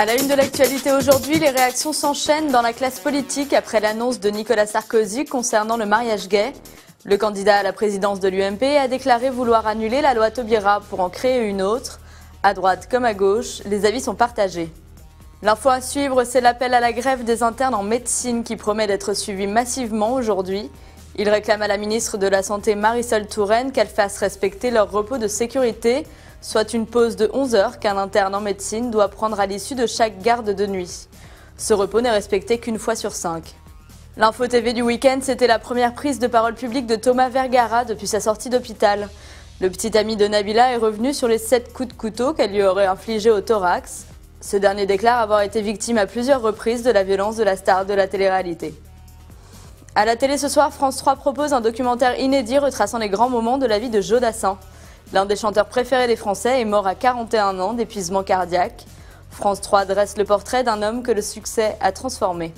À la une de l'actualité aujourd'hui, les réactions s'enchaînent dans la classe politique après l'annonce de Nicolas Sarkozy concernant le mariage gay. Le candidat à la présidence de l'UMP a déclaré vouloir annuler la loi Taubira pour en créer une autre. À droite comme à gauche, les avis sont partagés. L'info à suivre, c'est l'appel à la grève des internes en médecine qui promet d'être suivi massivement aujourd'hui. Ils réclament à la ministre de la Santé Marisol Touraine qu'elle fasse respecter leur repos de sécurité, soit une pause de 11 heures qu'un interne en médecine doit prendre à l'issue de chaque garde de nuit. Ce repos n'est respecté qu'une fois sur 5. L'info TV du week-end, c'était la première prise de parole publique de Thomas Vergara depuis sa sortie d'hôpital. Le petit ami de Nabila est revenu sur les 7 coups de couteau qu'elle lui aurait infligés au thorax. Ce dernier déclare avoir été victime à plusieurs reprises de la violence de la star de la télé-réalité. À la télé ce soir, France 3 propose un documentaire inédit retraçant les grands moments de la vie de Joe Dassin. L'un des chanteurs préférés des Français est mort à 41 ans d'épuisement cardiaque. France 3 dresse le portrait d'un homme que le succès a transformé.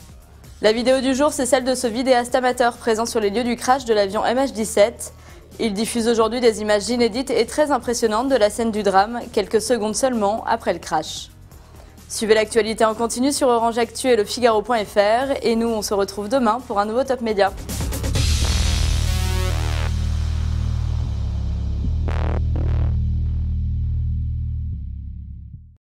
La vidéo du jour, c'est celle de ce vidéaste amateur présent sur les lieux du crash de l'avion MH17. Il diffuse aujourd'hui des images inédites et très impressionnantes de la scène du drame, quelques secondes seulement après le crash. Suivez l'actualité en continu sur Orange Actu et le Figaro.fr et nous on se retrouve demain pour un nouveau Top Média.